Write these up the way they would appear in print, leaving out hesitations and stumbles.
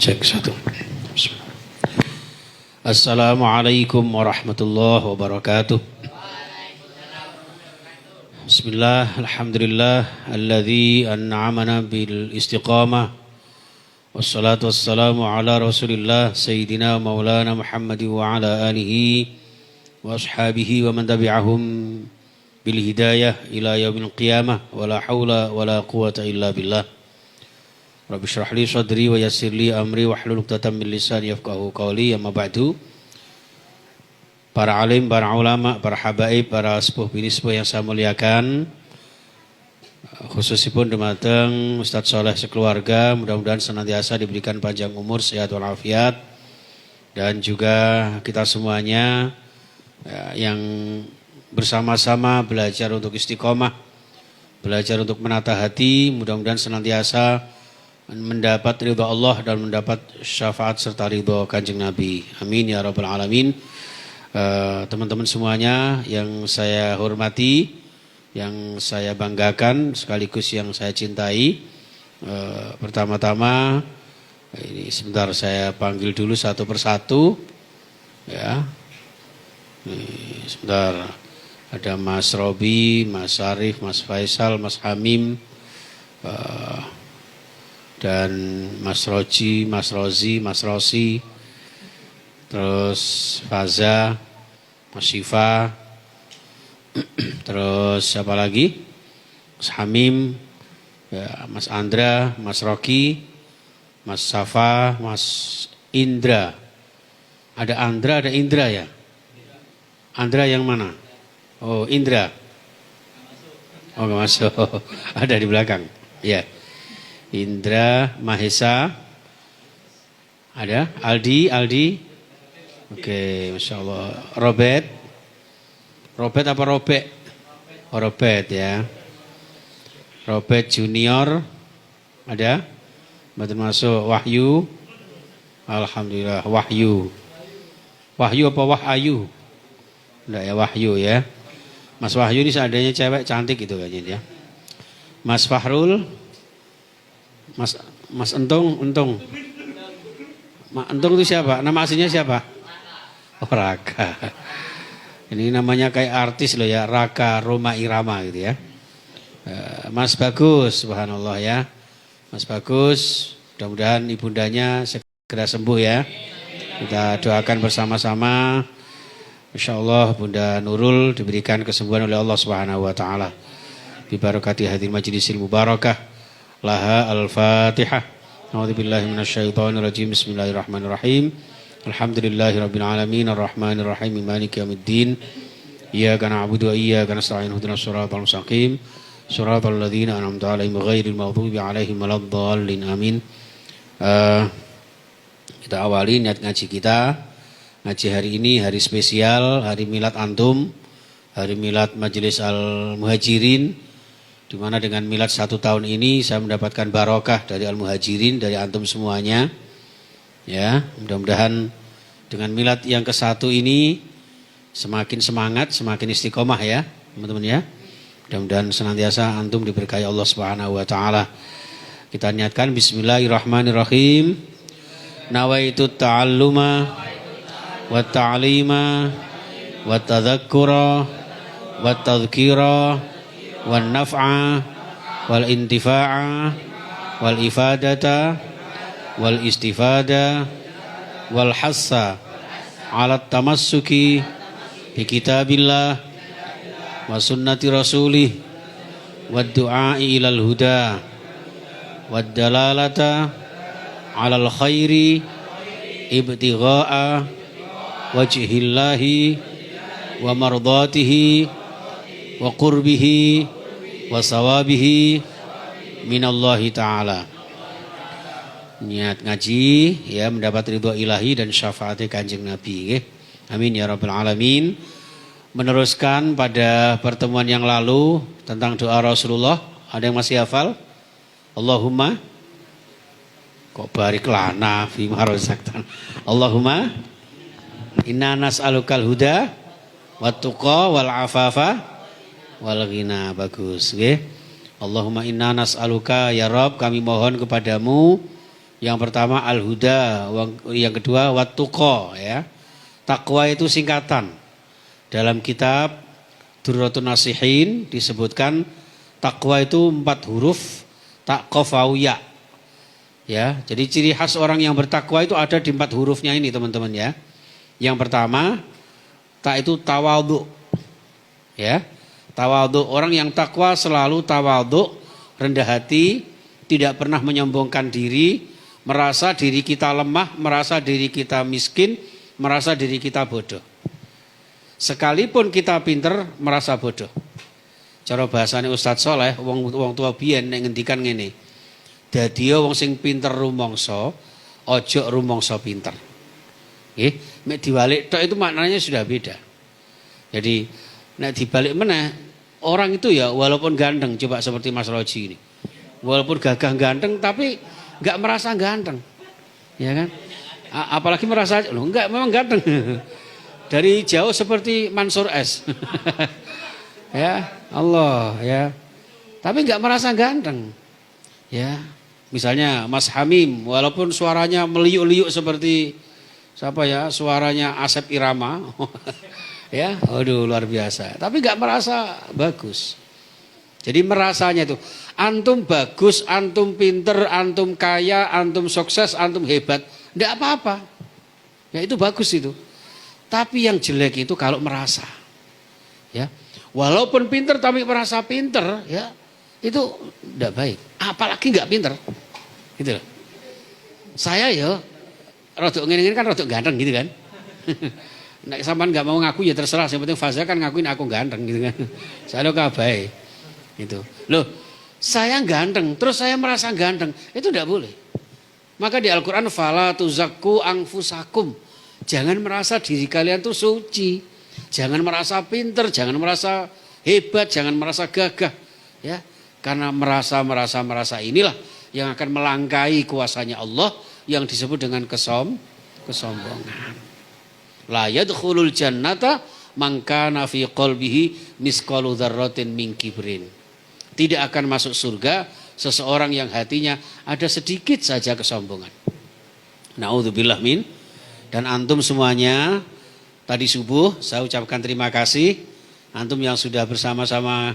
Cek satu. Assalamualaikum warahmatullahi wabarakatuh. Bismillah, alhamdulillah, alladzi an'amana bil istiqamah. Wassalatu wassalamu ala rasulillah, Sayyidina Maulana Muhammad wa ala alihi wa ashabihi wa man tabi'ahum bil hidayah ila yaumil qiyamah. Wa la hawla wa la quwata illa billah. Rabbi syrah li sadri wa yassir li amri wahlul 'uqdatam min lisani yafqahu qawli. Amma ba'du. Para alim, para ulama, para habaib, para sepuh bini sepuh yang saya muliakan, khususipun dumateng Ustadz Soleh sekeluarga, mudah-mudahan senantiasa diberikan panjang umur, sehat walafiat, dan juga kita semuanya yang bersama-sama belajar untuk istiqomah, belajar untuk menata hati, mudah-mudahan senantiasa mendapat ridha Allah dan mendapat syafaat serta ridha Kanjeng Nabi. Amin ya rabbal alamin. Teman-teman semuanya yang saya hormati, yang saya banggakan, sekaligus yang saya cintai. Pertama-tama ini sebentar saya panggil dulu satu persatu, ya. Sebentar, ada Mas Robi, Mas Arif, Mas Faisal, Mas Hamim, dan Mas Roji, Mas Rozi, Mas Rosi, terus Faza, Mas Syifa, terus siapa lagi? Mas Hamim, ya, Mas Andra, Mas Roki, Mas Safa, Mas Indra. Ada Andra, ada Indra ya? Andra yang mana? Oh, Indra. Oh, nggak masuk. Ada di belakang. Ya. Indra, Mahesa, ada, Aldi, oke, Masya Allah. Robert apa Robek? Oh, Robert ya. Robert Junior, ada? Betul masuk. Wahyu, alhamdulillah. Wahyu apa Wahyu? Enggak ya, Wahyu ya. Mas Wahyu ini seadanya cewek cantik gitu kayaknya ya. Mas Fahrul, Mas Entung. Entung itu siapa? Nama aslinya siapa? Oh, Raka. Ini namanya kayak artis loh ya, Raka Roma Irama gitu ya. Mas Bagus, subhanallah ya. Mas Bagus, mudah-mudahan ibundanya segera sembuh ya. Kita doakan bersama-sama. Insyaallah Bunda Nurul diberikan kesembuhan oleh Allah Subhanahu wa taala. Bi barakati hadhil majlisil mubarakah. Laha al-Fatihah. A'udzubillahi minasyaitonir rajim. Bismillahirrahmanirrahim. Alhamdulillahirabbil alamin arrahmanir rahim maliki yaumiddin. Iyyaka na'budu wa iyyaka nasta'in ihdinas siratal mustaqim. Siratal ladzina an'amta 'alaihim ghairil maghdubi 'alaihim waladdallin. Amin. Kita awali niat ngaji kita. Ngaji hari ini hari spesial, hari milad antum, hari milad Majelis Al-Muhajirin. Di mana dengan milad 1 tahun ini saya mendapatkan barokah dari Al-Muhajirin, dari antum semuanya. Ya, mudah-mudahan dengan milad yang ke-1 ini semakin semangat, semakin istiqomah ya, teman-teman ya. Mudah-mudahan senantiasa antum diberkahi Allah Subhanahu wa taala. Kita niatkan bismillahirrahmanirrahim. Nawaitu ta'alluma wa ta'lima wa tadzakkura wa tadhkira wal naf'a wal intifa'a wal ifadata wal istifada wal hassa ala tamassuki bi kitabillah wa sunnati rasulih wad du'a'i ilal huda wad dalalata alal khairi ibtigha'a wajhillahi wa mardatihi wa qurbihi wa sawabihi minallahi ta'ala. Niat ngaji ya mendapat ridho ilahi dan syafaatnya Kanjeng Nabi. Amin ya rabbal alamin. Meneruskan pada pertemuan yang lalu tentang doa Rasulullah. Ada yang masih hafal? Allahumma, kok barik lana fima razaqtana. Allahumma inna nas'alukal huda wat tuqa wal afafa wal ghina. Bagus nggih. Allahumma inna nas'aluka ya Rabb, kami mohon kepadamu yang pertama al-huda, yang kedua wat-tuqa ya. Takwa itu singkatan. Dalam kitab Durratun Nasihin disebutkan takwa itu 4 huruf taqafawiyah. Ya, jadi ciri khas orang yang bertakwa itu ada di 4 hurufnya ini teman-teman ya. Yang pertama tak itu tawadhu. Ya. Tawadhu, orang yang takwa selalu tawadhu, rendah hati, tidak pernah menyombongkan diri, merasa diri kita lemah, merasa diri kita miskin, merasa diri kita bodoh. Sekalipun kita pinter, merasa bodoh. Cara bahasane Ustadz Soleh, wong tua biyen nek ngendikan ngene. Dadiya wong sing pinter rumangsa, ojo rumangsa pinter. Nggih, mek diwalik tok itu maknanya sudah beda. Jadi nek dibalik meneh, orang itu ya walaupun ganteng, coba seperti Mas Roji ini. Walaupun gagah ganteng tapi enggak merasa ganteng. Ya kan? Apalagi merasa loh enggak, memang ganteng. Dari jauh seperti Mansur S. Ya, Allah ya. Tapi enggak merasa ganteng. Ya. Misalnya Mas Hamim, walaupun suaranya meliuk-liuk seperti siapa ya? Suaranya Asep Irama. Ya, aduh luar biasa. Tapi nggak merasa bagus. Jadi merasanya itu antum bagus, antum pinter, antum kaya, antum sukses, antum hebat, nggak apa-apa. Ya itu bagus itu. Tapi yang jelek itu kalau merasa. Ya, walaupun pinter tapi merasa pinter, ya itu nggak baik. Apalagi nggak pinter, gitu loh. Saya ya, rodok ngene-ngene kan rodok ganteng gitu kan. Nek sampean enggak mau ngaku ya terserah, yang penting Faza kan ngakuin aku ganteng gitu kan. Saya lo kabai. Gitu. Loh, saya ganteng, terus saya merasa ganteng, itu tidak boleh. Maka di Al-Qur'an fala tuzakku anfusakum. Jangan merasa diri kalian tuh suci. Jangan merasa pinter, jangan merasa hebat, jangan merasa gagah. Ya, karena merasa inilah yang akan melangkai kuasanya Allah yang disebut dengan kesombongan. La yadkhulul jannata man kana fi qalbihi misqalu dzarratin min kibrin. Tidak akan masuk surga seseorang yang hatinya ada sedikit saja kesombongan. Nauzubillah min. Dan antum semuanya tadi subuh saya ucapkan terima kasih antum yang sudah bersama-sama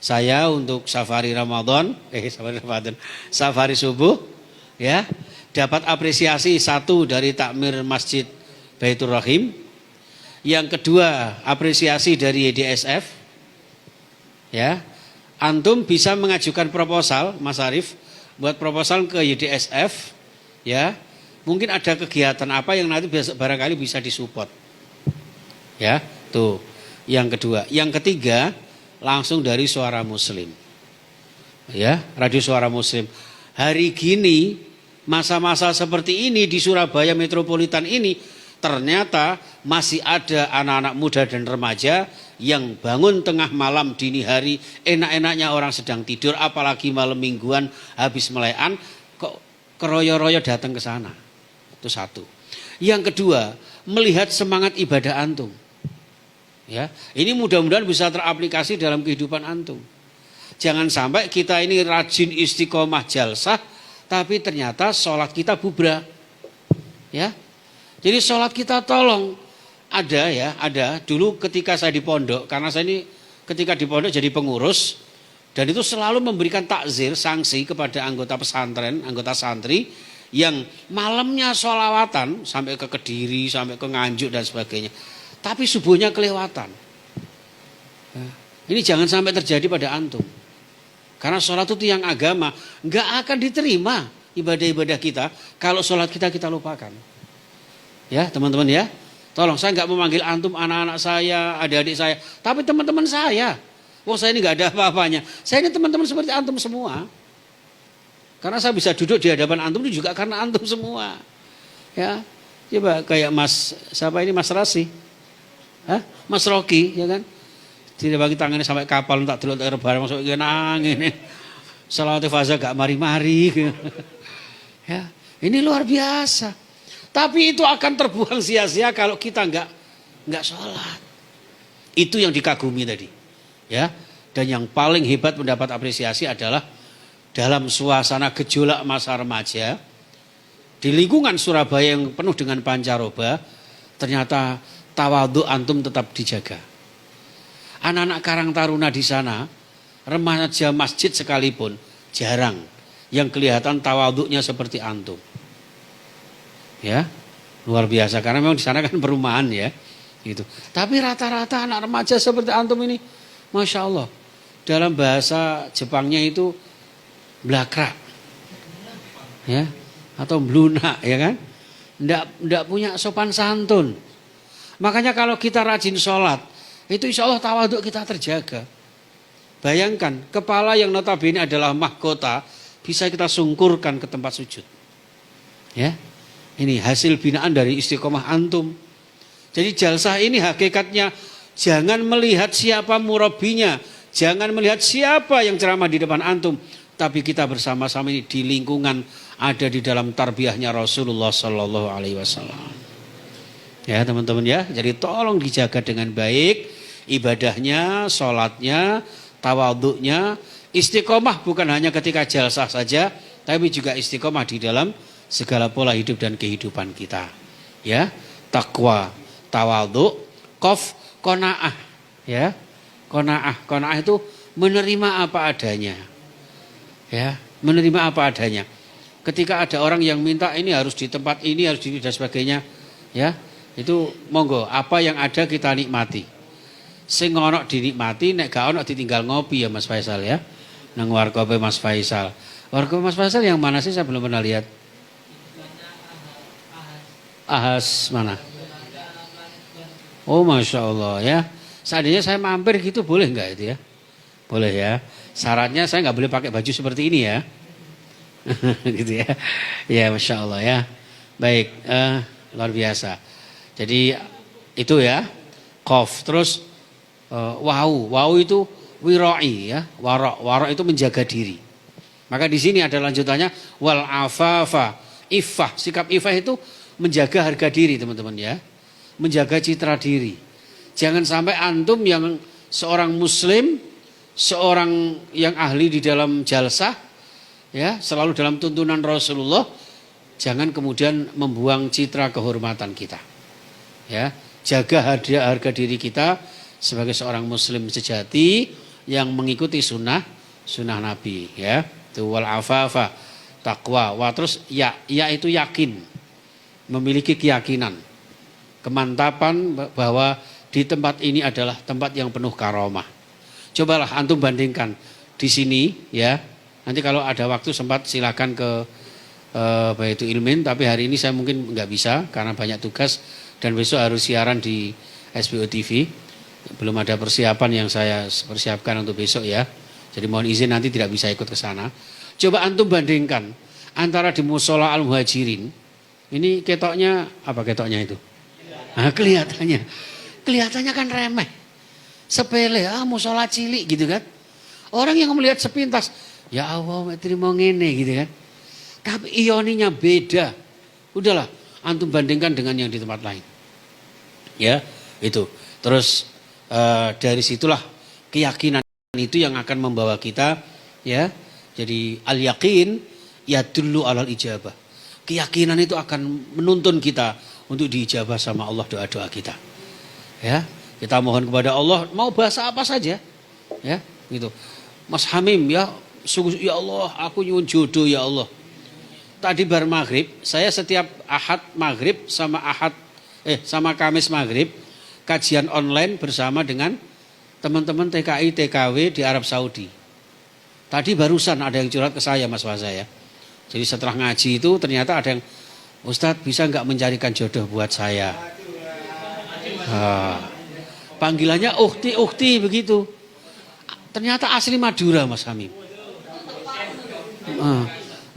saya untuk safari Ramadan, safari subuh ya. Dapat apresiasi satu dari takmir Masjid Baitur Rahim. Yang kedua, apresiasi dari YDSF. Ya. Antum bisa mengajukan proposal, Mas Arif, buat proposal ke YDSF, ya. Mungkin ada kegiatan apa yang nanti barangkali bisa disupport. Ya, tuh. Yang kedua, yang ketiga, langsung dari Suara Muslim. Ya, Radio Suara Muslim. Hari gini, masa-masa seperti ini di Surabaya metropolitan ini ternyata masih ada anak-anak muda dan remaja yang bangun tengah malam dini hari, enak-enaknya orang sedang tidur, apalagi malam mingguan habis melayan, kok keroyo-royo datang ke sana. Itu satu. Yang kedua, melihat semangat ibadah antum. Ya, ini mudah-mudahan bisa teraplikasi dalam kehidupan antum. Jangan sampai kita ini rajin istiqomah jalsah, tapi ternyata sholat kita bubrah. Ya. Jadi sholat kita tolong ada dulu ketika saya di pondok, karena saya ini ketika di pondok jadi pengurus dan itu selalu memberikan takzir, sanksi kepada anggota pesantren, anggota santri yang malamnya sholawatan sampai ke Kediri, sampai ke Nganjuk dan sebagainya, tapi subuhnya kelewatan. Ini jangan sampai terjadi pada antum, karena sholat itu tiang agama, nggak akan diterima ibadah-ibadah kita kalau sholat kita lupakan. Ya teman-teman ya, tolong saya nggak memanggil antum anak-anak saya, adik-adik saya, tapi teman-teman saya. Wah saya ini nggak ada apa-apanya. Saya ini teman-teman seperti antum semua. Karena saya bisa duduk di hadapan antum itu juga karena antum semua. Ya, coba kayak Mas siapa ini Mas Rasi, Mas Rocky, ya kan? Tidak bagi tangannya sampai kapal tak dulu tak rebahan masuk ke nangin. Salawat faza gak mari-mari. Ya, ini luar biasa. Tapi itu akan terbuang sia-sia kalau kita enggak sholat. Itu yang dikagumi tadi. Ya. Dan yang paling hebat mendapat apresiasi adalah dalam suasana gejolak masa remaja, di lingkungan Surabaya yang penuh dengan pancaroba, ternyata tawadhu antum tetap dijaga. Anak-anak Karang Taruna di sana, remaja masjid sekalipun, jarang yang kelihatan tawadhunya seperti antum. Ya, luar biasa karena memang di sana kan perumahan ya, gitu. Tapi rata-rata anak remaja seperti antum ini, masya Allah, dalam bahasa Jepangnya itu blakrak, ya, atau blunak, ya kan? Nggak punya sopan santun. Makanya kalau kita rajin sholat, itu insya Allah tawadhu kita terjaga. Bayangkan, kepala yang notabene adalah mahkota, bisa kita sungkurkan ke tempat sujud. Ya, ini hasil binaan dari istiqomah antum. Jadi jalsah ini hakikatnya jangan melihat siapa murabinya, jangan melihat siapa yang ceramah di depan antum, tapi kita bersama-sama ini di lingkungan ada di dalam tarbiyahnya Rasulullah Sallallahu Alaihi Wasallam. Ya teman-teman ya, jadi tolong dijaga dengan baik ibadahnya, sholatnya, tawadhunya, istiqomah bukan hanya ketika jalsah saja, tapi juga istiqomah di dalam segala pola hidup dan kehidupan kita. Ya, takwa, tawadhu, qanaah. Ya, qanaah itu menerima apa adanya. Ya, menerima apa adanya. Ketika ada orang yang minta ini harus di tempat ini, harus di dan sebagainya, ya, itu monggo apa yang ada kita nikmati. Sing ono dinikmati, nek gak ono ditinggal ngopi ya Mas Faisal ya. Nang warkope Mas Faisal. Warkope Mas Faisal yang mana sih, saya belum pernah lihat. Ahas mana? Oh Masya Allah ya. Seandainya saya mampir gitu boleh nggak itu ya? Boleh ya. Syaratnya saya nggak boleh pakai baju seperti ini ya. Gitu ya. Ya Masya Allah ya. Baik, luar biasa. Jadi itu ya. Qaf. Terus wow itu wirai ya. Wara itu menjaga diri. Maka di sini ada lanjutannya wal afafa. Iffah, sikap iffah itu menjaga harga diri teman-teman ya. Menjaga citra diri. Jangan sampai antum yang seorang muslim, seorang yang ahli di dalam jalsah, ya, selalu dalam tuntunan Rasulullah, jangan kemudian membuang citra kehormatan kita. Ya, jaga harga diri kita sebagai seorang muslim sejati yang mengikuti sunnah Nabi, ya. Itu wal afafa, takwa. Wah, terus ya itu yakin, memiliki keyakinan, kemantapan bahwa di tempat ini adalah tempat yang penuh karomah. Cobalah antum bandingkan di sini ya. Nanti kalau ada waktu sempat silakan ke Baitul Ilmin, tapi hari ini saya mungkin nggak bisa karena banyak tugas dan besok harus siaran di SBO TV. Belum ada persiapan yang saya persiapkan untuk besok ya. Jadi mohon izin nanti tidak bisa ikut ke sana. Coba antum bandingkan antara di Mushola Al-Muhajirin. Ini ketoknya apa ketoknya itu? Nah, kelihatannya kan remeh. Sepele, mushola cilik gitu kan. Orang yang melihat sepintas, ya Allah, terima ngene gitu kan. Tapi ioninya beda. Udahlah, antum bandingkan dengan yang di tempat lain. Ya, itu. Terus dari situlah keyakinan itu yang akan membawa kita ya. Jadi al-yaqin yadullu alal ijabah. Keyakinan itu akan menuntun kita untuk diijabah sama Allah doa-doa kita. Ya, kita mohon kepada Allah mau bahasa apa saja. Ya, gitu. Mas Hamim ya, ya Allah, aku nyuwun jodoh ya Allah. Tadi bar maghrib, saya setiap Ahad maghrib sama sama Kamis maghrib kajian online bersama dengan teman-teman TKI TKW di Arab Saudi. Tadi barusan ada yang curhat ke saya Mas Waza ya. Jadi setelah ngaji itu ternyata ada yang, Ustadz bisa nggak mencarikan jodoh buat saya? Panggilannya ukti begitu. Ternyata asli Madura Mas Hamim.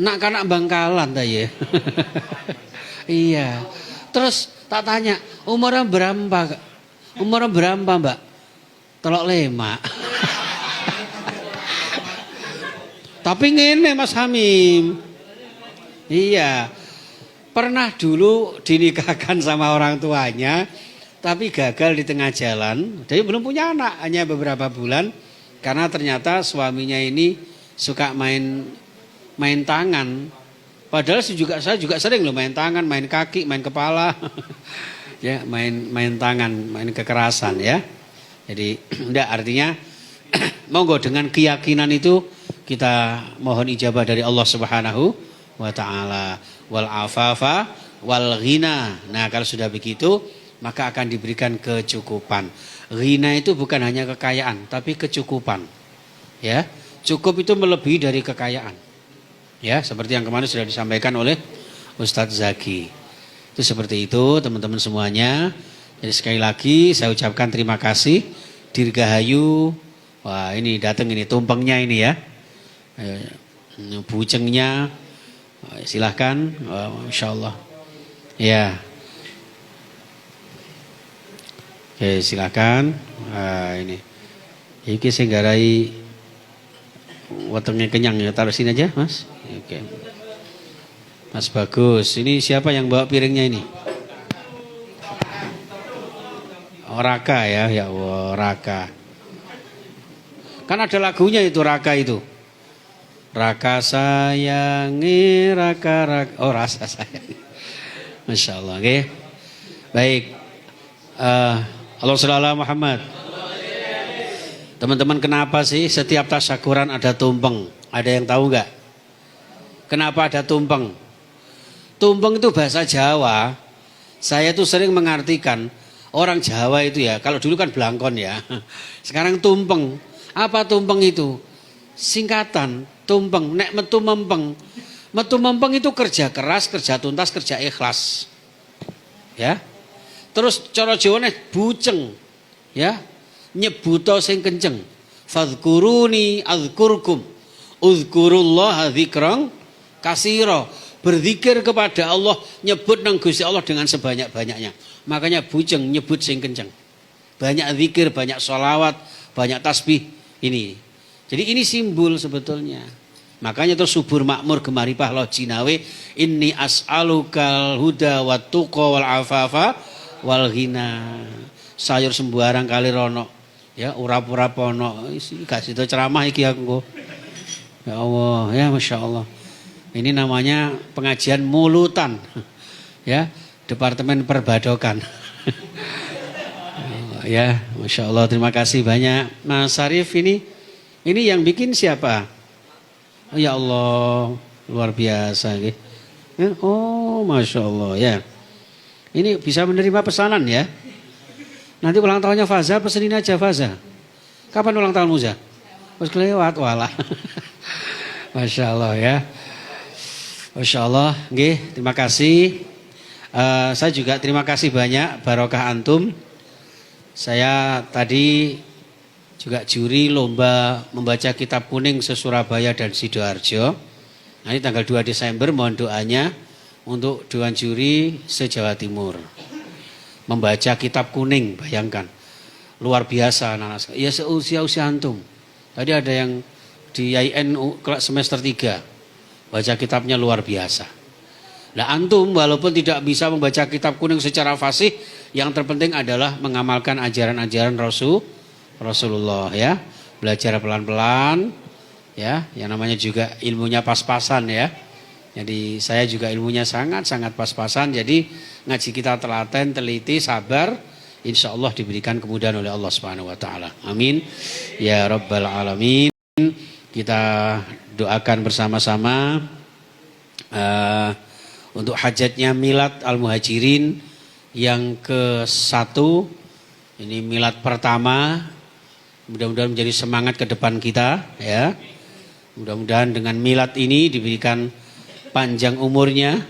Nak kanak Bangkalan ta ya. Iya. Terus tak tanya, umurnya berapa? Umurnya berapa Mbak? Telok lema. Tapi ngene Mas Hamim. Iya. Pernah dulu dinikahkan sama orang tuanya, tapi gagal di tengah jalan. Jadi belum punya anak, hanya beberapa bulan. Karena ternyata suaminya ini suka main tangan. Padahal saya juga sering loh main tangan, main kaki, main kepala. Ya, main tangan, main kekerasan ya. Jadi enggak, artinya monggo dengan keyakinan itu kita mohon ijabah dari Allah Subhanahu wa taala. Wal afafa wal ghina. Nah, kalau sudah begitu maka akan diberikan kecukupan. Ghina itu bukan hanya kekayaan, tapi kecukupan. Ya, cukup itu melebihi dari kekayaan. Ya, seperti yang kemarin sudah disampaikan oleh Ustadz Zaki. Itu seperti itu teman-teman semuanya. Jadi sekali lagi saya ucapkan terima kasih. Dirgahayu. Wah, ini datang ini tumpengnya ini ya. Bucengnya. Silahkan. Masya Allah. Ya. Oke, silakan. Ini. Iki saya garai wetengnya kenyang ya. Taruh sini aja, Mas. Oke. Mas Bagus. Ini siapa yang bawa piringnya ini? Oh, Raka ya. Ya Allah, Raka. Kan ada lagunya itu, Raka itu. Raka sayangi, Raka. Oh, rasa sayang. Masya Allah. Oke. Baik. Allahumma shalli ala Muhammad. Teman-teman, kenapa sih setiap tasyakuran ada tumpeng? Ada yang tahu nggak? Kenapa ada tumpeng? Tumpeng itu bahasa Jawa. Saya tuh sering mengartikan orang Jawa itu ya. Kalau dulu kan blangkon ya. Sekarang tumpeng. Apa tumpeng itu? Singkatan. Tumpeng. Nek metu mempeng. Metu mempeng itu kerja keras, kerja tuntas, kerja ikhlas. Ya. Terus cara Jawa nih buceng. Ya. Nyebuto sing kenceng. Fadhkuruni adzkurkum. Uzkurullaha dzikran kasiro, berzikir kepada Allah, nyebut nang Gusti Allah dengan sebanyak-banyaknya. Makanya bujeng nyebut sing kenceng. Banyak zikir, banyak sholawat, banyak tasbih ini. Jadi ini simbol sebetulnya. Makanya terus subur makmur gemaripah lo jinawe, inni as'alukal huda wat tuqa wal afafa wal ghina. Sayur sembarang kali rono. Ya urap-urap ono. Gak sido ceramah iki aku. Ya Allah, ya Masya Allah. Ini namanya pengajian mulutan, ya, Departemen Perbadokan. Ya, Masya Allah, terima kasih banyak. Mas Sarif ini yang bikin siapa? Oh, ya Allah, luar biasa. Ya, oh, Masya Allah, ya. Ini bisa menerima pesanan ya. Nanti ulang tahunnya Faza, pesenin aja Faza. Kapan ulang tahun Muza? Pas kelewat, walah. Masya Allah ya. Masya Allah, nggih, terima kasih. Saya juga terima kasih banyak, barokah antum. Saya tadi juga juri lomba membaca kitab kuning se-Surabaya dan Sidoarjo. Nanti tanggal 2 Desember mohon doanya untuk Dewan Juri se-Jawa Timur. Membaca kitab kuning, bayangkan. Luar biasa anak-anak. Ya seusia-usia antum. Tadi ada yang di IAIN semester 3. Baca kitabnya luar biasa. Nah antum walaupun tidak bisa membaca kitab kuning secara fasih, yang terpenting adalah mengamalkan ajaran-ajaran Rasulullah ya. Belajar pelan-pelan ya, yang namanya juga ilmunya pas-pasan ya. Jadi saya juga ilmunya sangat-sangat pas-pasan. Jadi ngaji kita telaten, teliti, sabar, insya Allah diberikan kemudahan oleh Allah Subhanahu wa taala. Amin. Ya Rabbal Alamin. Kita doakan bersama-sama untuk hajatnya Milad Al-Muhajirin yang ke-1. Ini milad pertama. Mudah-mudahan menjadi semangat ke depan kita ya. Mudah-mudahan dengan milad ini diberikan panjang umurnya,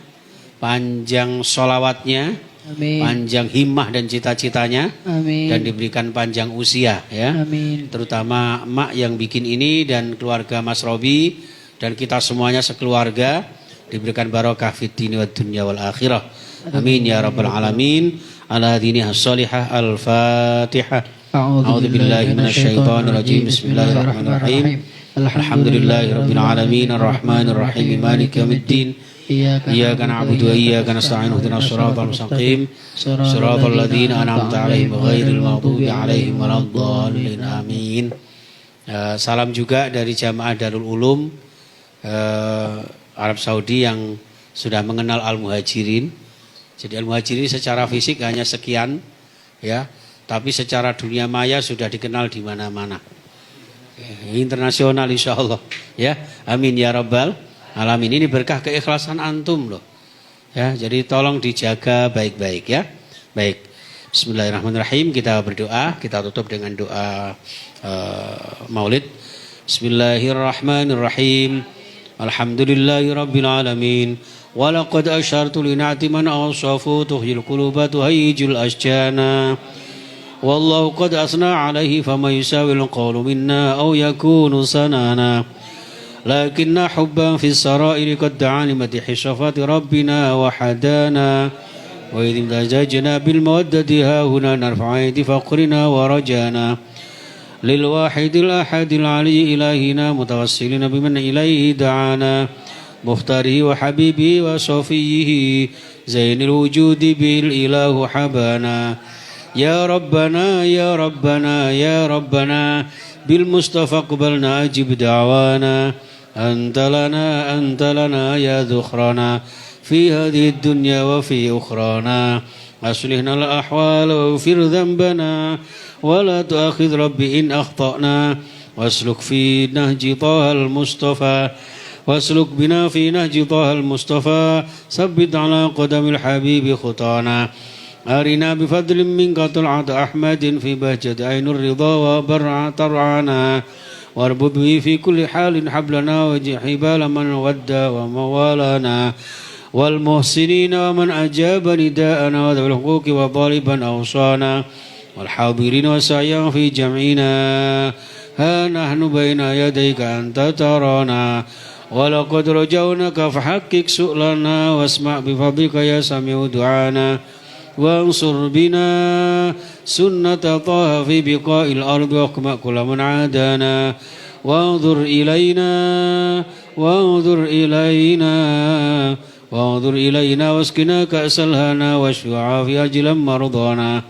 panjang sholawatnya, amin, panjang himmah dan cita-citanya, amin, dan diberikan panjang usia ya. Amin. Terutama emak yang bikin ini dan keluarga Mas Robi dan kita semuanya sekeluarga diberikan barokah fid dini wad dunya wal akhirah. Amin ya rabbal alamin. Ala diniha sholihah. Al-Fatihah. A'udzu billahi minasyaitonir rajim. Bismillahirrahmanirrahim. Alhamdulillahi rabbil alamin arrahmanir rahim maliki yaumiddin. Iyyaka na'budu wa iyyaka nasta'in ihdinas siratal mustaqim siratal ladzina an'amta 'alaihim ghairil maghdubi 'alaihim waladdallin. Amin. Salam juga dari jamaah Darul Ulum Arab Saudi yang sudah mengenal Al-Muhajirin. Jadi Al-Muhajirin secara fisik hanya sekian, ya, tapi secara dunia maya sudah dikenal di mana-mana. Internasional insya Allah, ya. Amin ya rabbal alamin. Ini berkah keikhlasan antum loh, ya. Jadi tolong dijaga baik-baik, ya. Baik. Bismillahirrahmanirrahim. Kita berdoa. Kita tutup dengan doa Maulid. Bismillahirrahmanirrahim. Alhamdulillahirabbil alamin. Walaqad asyartu li na'ti man awsafu tuhyil quluba tuhayyijul asjana. Wallahu qad asna alaihi fama yusawil qawlu minna aw yakunu sanana. Lakinna hubban fis sarairi qad da'ani madihi syafati rabbina wa hadana. Wa idh imtajajna bil mawaddati ha huna narfa'u aidi faqrina wa rajana. Lil wahidil ahadil ali ilahina mutawassilina biman ilaihi da'ana. Muhtarihi wa habibi wa sofiyihi zainil wujudi bil ilahu habana. Ya Rabbana ya Rabbana ya Rabbana bil Mustafa qbalna ajib da'wana. Anta lana ya dhukhrana fi hadhihi dunya wa fi ukhrana. Aslihna al ahwal wa ufir dhanbana wa la tu'akhidh rabbi in akhtana. Wasluk fi nahji taha al Mustafa واسلك بنا في نهج طه المصطفى ثبت على قدم الحبيب خطانا. أرنا بفضل منك طلعة أحمد في بهجة عين الرضا وبرع ترعانا. واربط به في كل حال حبلنا وحبال من ودى وموالانا. والمحسنين ومن أجاب نداءنا وذوي الحقوق وطالبا أوصانا. والحاضرين وسعيا في جمعنا. ها نحن بين يديك أنت ترانا. ولقد رجونك فحقق سؤلنا واسمع بفضلك يا سميع دعانا. وانصر بنا سنة طه في بقاء الأرض واقمع كل من عادانا. وانظر إلينا واسقنا كأس الهنا واشف وعافي أجلا مرضانا.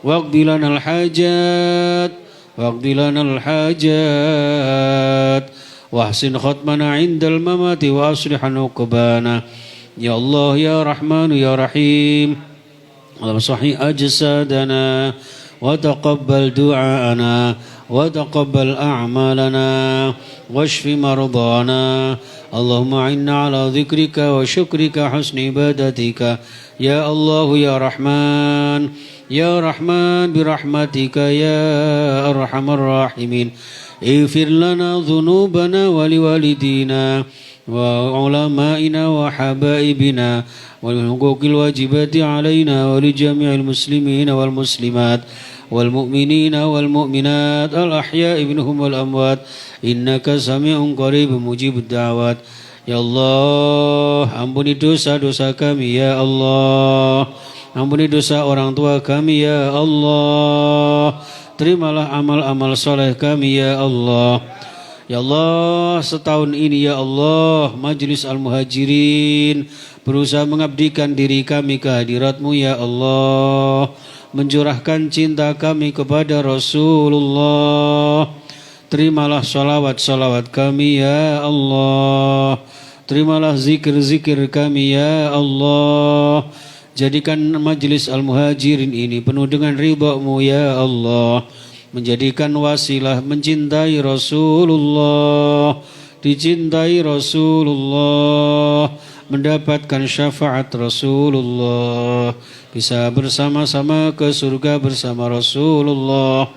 واقض لنا الحاجات واحسن ختمنا عند الممات وأصلح عقبانا. يا الله يا رحمن يا رحيم. اللهم صحح أجسادنا وتقبل دعاءنا وتقبل أعمالنا واشف مرضانا. اللهم أعنا على ذكرك وشكرك حسن عبادتك. يا الله يا رحمن برحمتك يا أرحم الراحمين. اغفر لنا ذنوبنا ولوالدينا وعلمائنا وحبائبنا والحقوق الواجبات علينا ولجميع المسلمين والمسلمات والمؤمنين والمؤمنات الأحياء منهم والأموات إنك سميع قريب مجيب الدعوات. Ya Allah, ampuni dosa-dosa kami ya Allah. Ampuni dosa orang tua kami ya Allah. Terimalah amal-amal soleh kami ya Allah. Ya Allah, setahun ini ya Allah, Majelis Al-Muhajirin berusaha mengabdikan diri kami ke hadirat-Mu ya Allah. Mencurahkan cinta kami kepada Rasulullah. Terimalah salawat-salawat kami ya Allah. Terimalah zikir-zikir kami ya Allah. Jadikan Majelis Al-Muhajirin ini penuh dengan ridha-Mu ya Allah. Menjadikan wasilah mencintai Rasulullah, dicintai Rasulullah, mendapatkan syafaat Rasulullah, bisa bersama-sama ke surga bersama Rasulullah.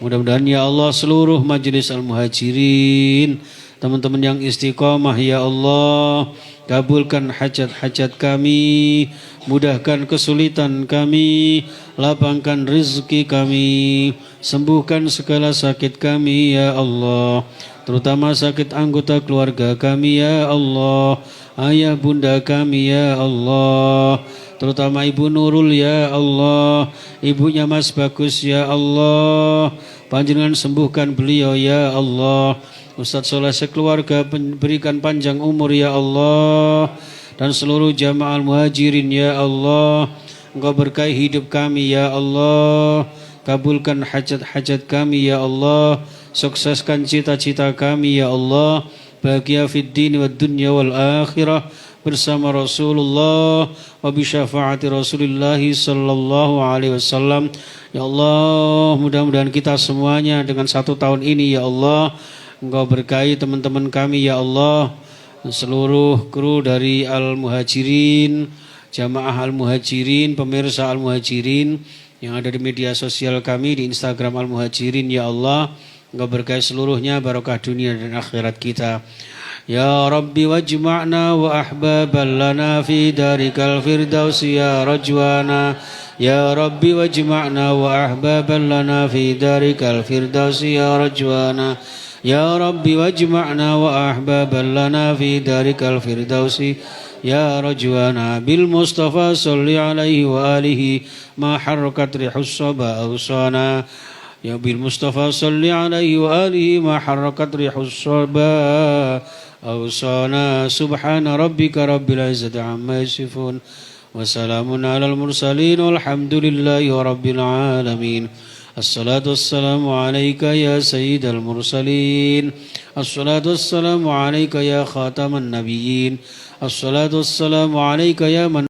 Mudah-mudahan ya Allah seluruh Majelis Al-Muhajirin, teman-teman yang istiqomah ya Allah, kabulkan hajat-hajat kami, mudahkan kesulitan kami, lapangkan rezeki kami, sembuhkan segala sakit kami ya Allah, terutama sakit anggota keluarga kami ya Allah, ayah bunda kami ya Allah, terutama Ibu Nurul ya Allah, ibunya Mas Bagus ya Allah, panjenengan sembuhkan beliau ya Allah. Ustadz Soleh sekeluarga berikan panjang umur ya Allah, dan seluruh jamaah Al-Muhajirin ya Allah. Engkau berkahi hidup kami ya Allah, kabulkan hajat-hajat kami ya Allah, sukseskan cita-cita kami ya Allah, bahagia fid din wad dunya wal akhirah bersama Rasulullah wa bi syafaati Rasulillah sallallahu alaihi wasallam. Ya Allah, mudah-mudahan kita semuanya dengan 1 tahun ini ya Allah, Engkau berkahi teman-teman kami ya Allah, seluruh kru dari Al-Muhajirin, jamaah Al-Muhajirin, pemirsa Al-Muhajirin yang ada di media sosial kami di Instagram Al-Muhajirin ya Allah, Engkau berkahi seluruhnya, barokah dunia dan akhirat kita. Ya Rabbi wajma'na wa ahbaban lana fi darikal firdausi ya rajwana. Ya Rabbi wajma'na wa ahbaban lana fi darikal firdausi ya rajwana. Ya Rabbi wajma'na wa ahbaban lana fi darikal firdausi ya rajwana. Bil Mustafa salli alaihi wa alihi ma harrakat rihus saba awsana. Ya bil Mustafa salli alaihi wa alihi ma harrakat rihus saba awsana. Subhana rabbika rabbil izzati amma yasifun wa salamun alal mursalin walhamdulillahi rabbil alamin. Assalatu wassalamu alayka ya sayyidal mursalin. Assalatu wassalamu alayka ya khataman nabiyyin. Assalatu wassalamu alayka ya man